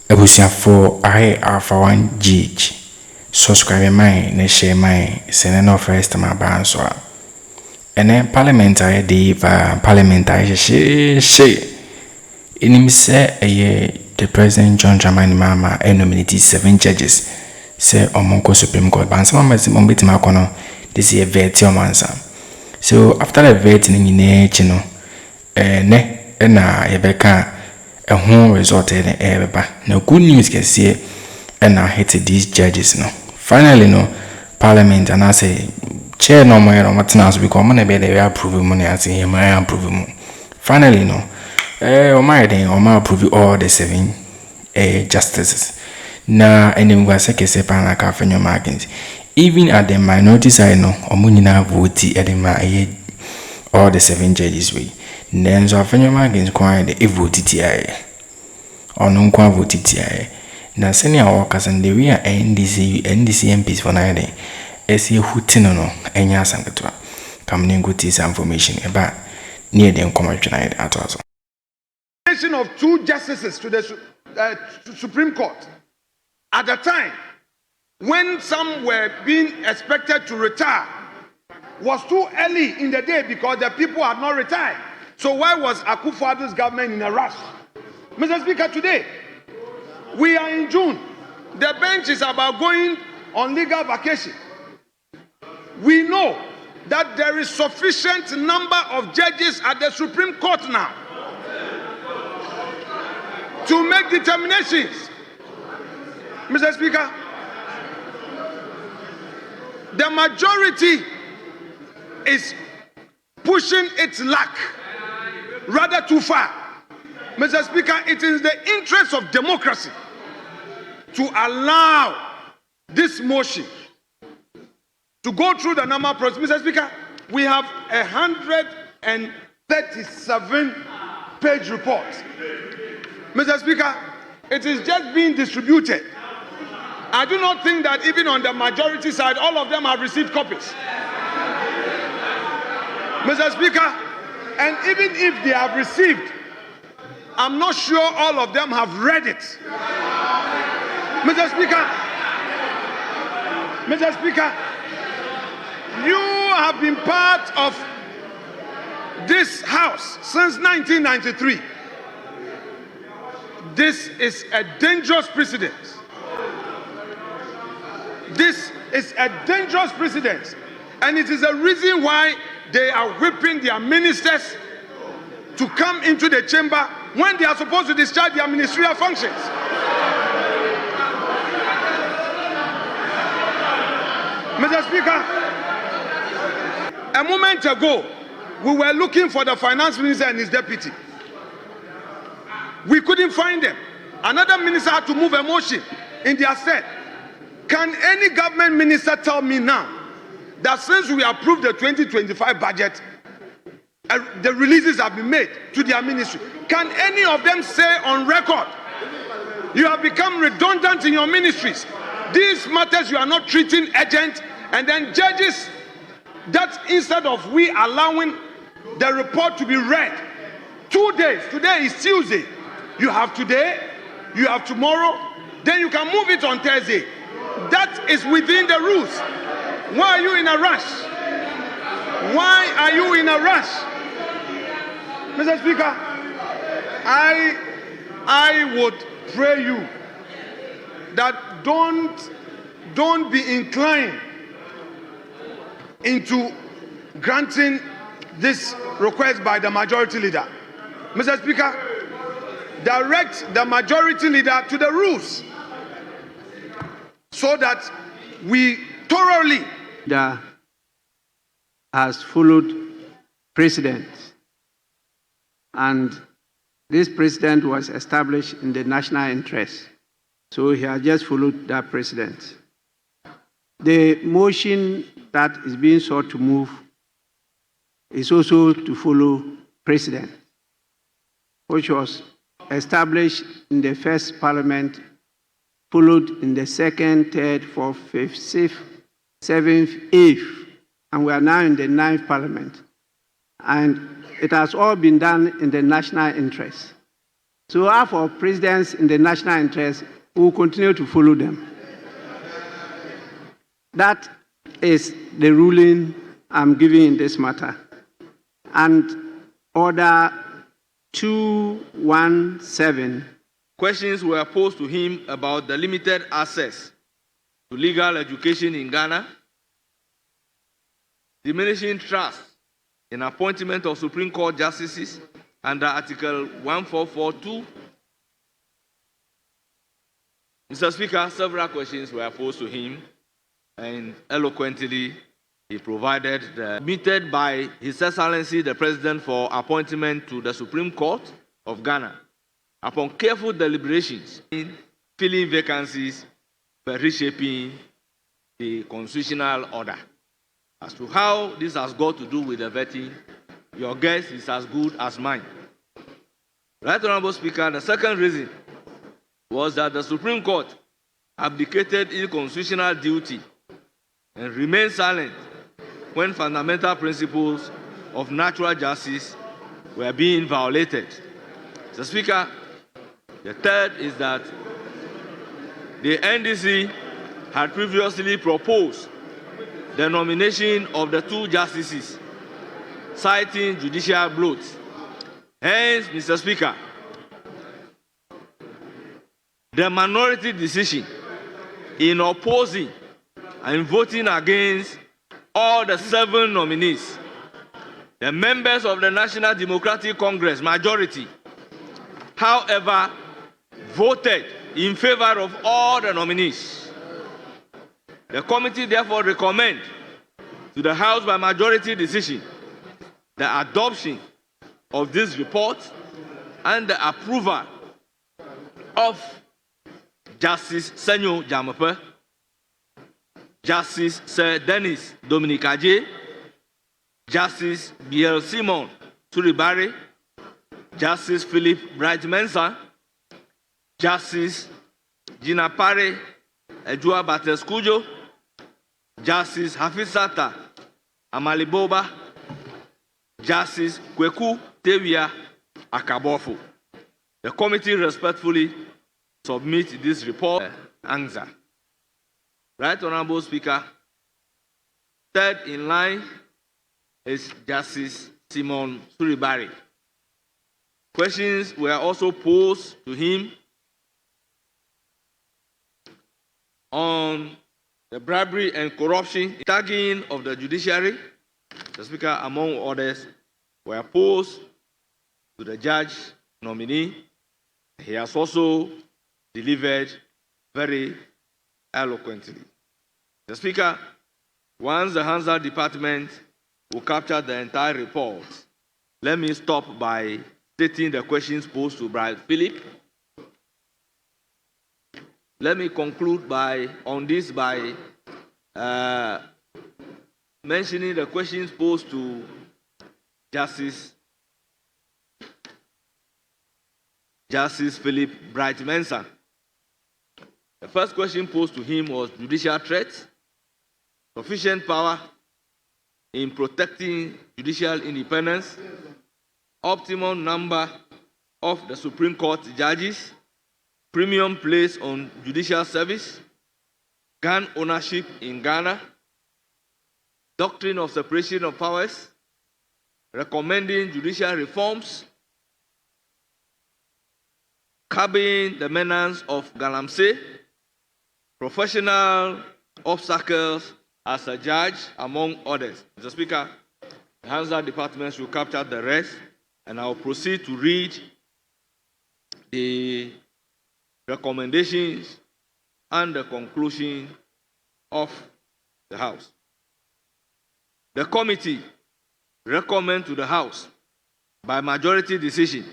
Ebusiafo ahe Alpha OneTV. Subscribe my ne share my send no first time abanso a. Ene parliamentary day parliamentary she. Inim say the president John Dramani Mahama nominated 7 judges. Say omonko Supreme Court ban some maximum betima kono this year vet your mansa. So after the vetting in chino ne na yebeka a home resulted in Ebeba. No good news can see and I hated these judges no. Finally no parliament and I say chair no more no materials become money be they approve money as him I approve mo. Finally no my approve all the 7 justices. Na anyway say kese pan like Afenyo markings. Even at the minority side no omunina vote at the all the 7 judges way. Then so Afenyo markings quite the vote TI. Or no kwa vote TI. Na senior workers and the we are NDC MPs for na day. Esi hutino no enya sanketwa. Come ning good information about near them come tonight at also. Of 2 justices to the Supreme Court at the time when some were being expected to retire was too early in the day because the people had not retired. So why was Akufo-Addo's government in a rush? Mr. Speaker, today we are in June. The bench is about going on legal vacation. We know that there is sufficient number of judges at the Supreme Court now to make determinations. Mr. Speaker, the majority is pushing its luck rather too far. Mr. Speaker, it is the interest of democracy to allow this motion to go through the normal process. Mr. Speaker, we have 137-page report. Mr. Speaker, it is just being distributed. I do not think that even on the majority side, all of them have received copies. Mr. Speaker, and even if they have received, I'm not sure all of them have read it. Mr. Speaker, you have been part of this House since 1993. This is a dangerous precedent. This is a dangerous precedent. And it is a reason why they are whipping their ministers to come into the chamber when they are supposed to discharge their ministerial functions. Mr. Speaker, a moment ago, we were looking for the finance minister and his deputy. We couldn't find them. Another minister had to move a motion in their stead. Can any government minister tell me now that since we approved the 2025 budget, the releases have been made to their ministry? Can any of them say on record, you have become redundant in your ministries? These matters you are not treating urgent, and then judges that instead of we allowing the report to be read, 2 days, today is Tuesday, you have today, you have tomorrow, then you can move it on Thursday. That is within the rules. Why are you in a rush? Why are you in a rush? Mr. Speaker, I would pray you that don't be inclined into granting this request by the majority leader. Mr. Speaker, direct the majority leader to the rules so that we thoroughly has followed precedent, and this precedent was established in the national interest, so he has just followed that precedent. The motion that is being sought to move is also to follow precedent, which was established in the first parliament, followed in the second, third, fourth, fifth, sixth, seventh, eighth, and we are now in the 9th parliament. And it has all been done in the national interest. So our for presidents in the national interest, we will continue to follow them. That is the ruling I'm giving in this matter. And order 217. Questions were posed to him about the limited access to legal education in Ghana, diminishing trust in appointment of Supreme Court justices under Article 1442. Mr. Speaker, several questions were posed to him, and eloquently he provided the submitted by His Excellency the President for appointment to the Supreme Court of Ghana. Upon careful deliberations in filling vacancies by reshaping the constitutional order. As to how this has got to do with the vetting, your guess is as good as mine. Right Honorable Speaker, the second reason was that the Supreme Court abdicated its constitutional duty and remained silent when fundamental principles of natural justice were being violated. Mr. Speaker, the third is that the NDC had previously proposed the nomination of the two justices, citing judicial bloats. Hence, Mr. Speaker, the minority decision in opposing and voting against all the 7 nominees, the members of the National Democratic Congress majority, however, voted in favor of all the nominees. The committee therefore recommends to the House by majority decision the adoption of this report and the approval of Justice Senyo Jamepe, Justice Sir Dennis Dominic Adjei, Justice B.L. Simon Suribare, Justice Philip Bright Mensah, Justice Gina Pare Ejua Batescujo, Justice Hafizata Amaliboba, Justice Kweku Tewia Akabofo. The committee respectfully submit this report answer. Right Honorable Speaker, third in line is Justice Simon Suribare. Questions were also posed to him on the bribery and corruption tagging of the judiciary. The Speaker, among others, were posed to the judge nominee. He has also delivered very eloquently. The Speaker, once the Hansard Department will capture the entire report, let me stop by stating the questions posed to Brian Philip. Let me conclude by mentioning the questions posed to Justice Philip Bright Mensah. The first question posed to him was judicial threats, sufficient power in protecting judicial independence, optimum number of the Supreme Court judges, premium placed on judicial service, gun ownership in Ghana, doctrine of separation of powers, recommending judicial reforms, curbing the menace of galamsey, professional obstacles as a judge, among others. Mr. Speaker, the Hansard Department should capture the rest, and I will proceed to read the recommendations and the conclusion of the House. The committee recommends to the House by majority decision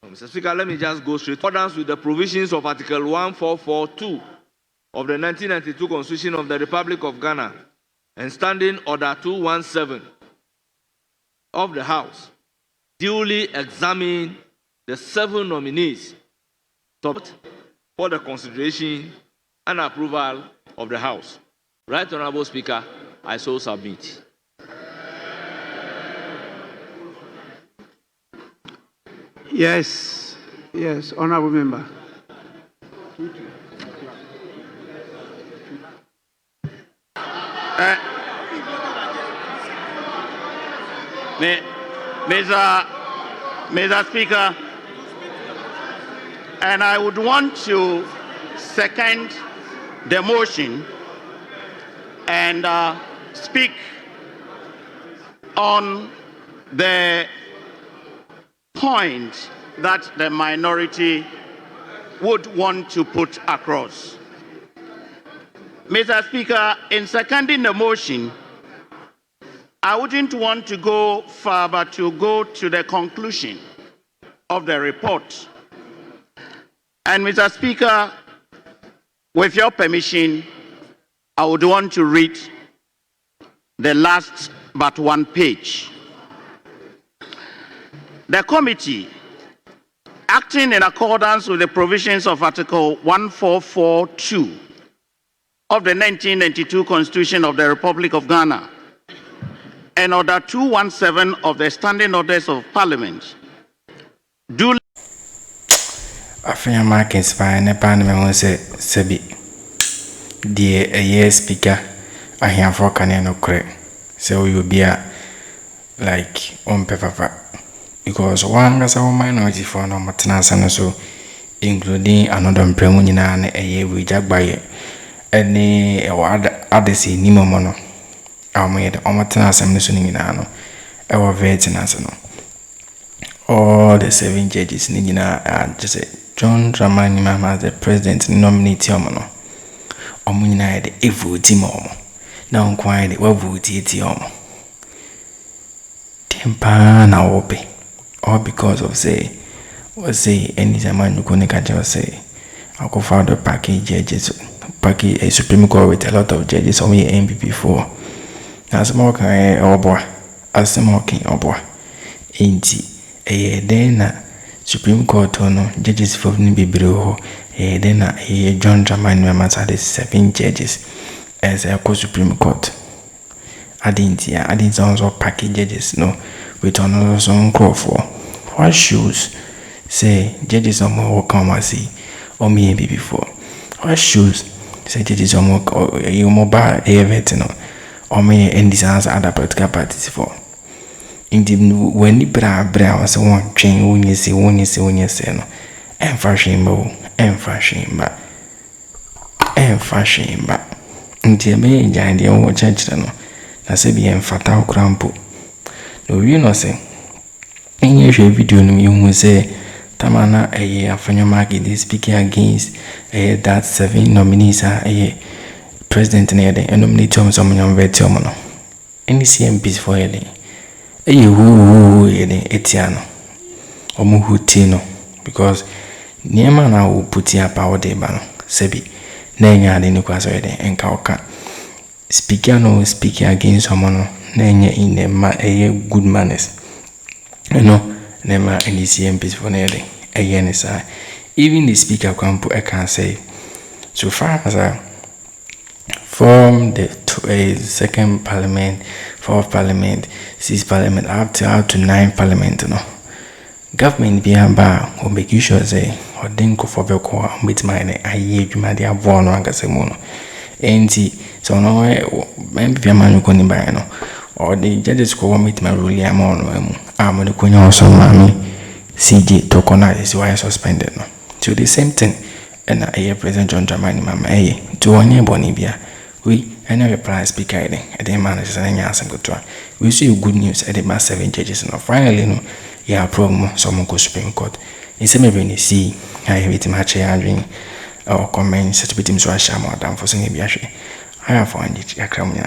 Mr. Speaker, let me just go straight. In accordance with the provisions of Article 1442 of the 1992 Constitution of the Republic of Ghana and Standing Order 217 of the House, duly examine the 7 nominees for the consideration and approval of the House. Right Honorable Speaker, I so submit. Yes, yes, honorable member. Mr. Speaker, and I would want to second the motion and speak on the point that the minority would want to put across. Mr. Speaker, in seconding the motion, I wouldn't want to go far, but to go to the conclusion of the report. And Mr. Speaker, with your permission, I would want to read the last but one page. The committee, acting in accordance with the provisions of Article 1442 of the 1992 Constitution of the Republic of Ghana and Order 217 of the Standing Orders of Parliament, do Afenyo markings by Nepal me say sebi die a year speaker I hear for can no cre so you be like on pepper because one as a minority for no matana so including another premunina and a year we jack by any others in Nimomono. I made Omatana Samson no our veterans no all the 7 judges Nina and just say John Dramani Mama as the president nominee Tiomono. Omunina the evil Timomo. Now inquired what would Tiomo. Tempa na ope. All because of say any zaman you couldn't catch us say I'll go for the package judges package a Supreme Court with a lot of judges on your MP4. As more can or boy as more king or boy. Ain't a then Supreme Court no judges for Nibibro, then John Dramani Mamas had 7 judges as a Supreme Court. I didn't also package judges no with another song call for. What shoes say judges on more come see or me before. What shoes say judges on more or you mobile veteran or me NDC other political parties for. Indeed, when the bra was one train when you say no, and fashion but until me giant the old church no, that's a be fatal crampo. No, you know, say, in your video, you will say, Tamana a year Afenyo market is speaking against that 7 nominees are a president near the nominee Thomas Omnium Vetiomono. NDC MPs for a day. Huuu etiano omuhutino because niema na uputi apa ode ba sebi na enya de ni kwaso ede enka oka speaker no speak against someone na enya in ma good manners nema NDC MPs for nede eye sa even the speaker kwampo I can say so far as from the second parliament, 4th parliament, 6th parliament, up to 9th parliament, no. Government be aba or make you sure say or dinko for beko with mine aye juma dia born wanga semono. Enti so no maybe man ko ni ba no or the judges ko meet my rule am on am no ko nya so mami CJ tokona is why suspended no. To the same thing and President John Dramani Mama to one boni bia we and a reply speaker and then managers and answer good to we see good news at the 7 judges and finally no yeah problem someone go Supreme Court in some even see I have it match drink or comment such bit him so I shall more than for singing I have found it Akroma.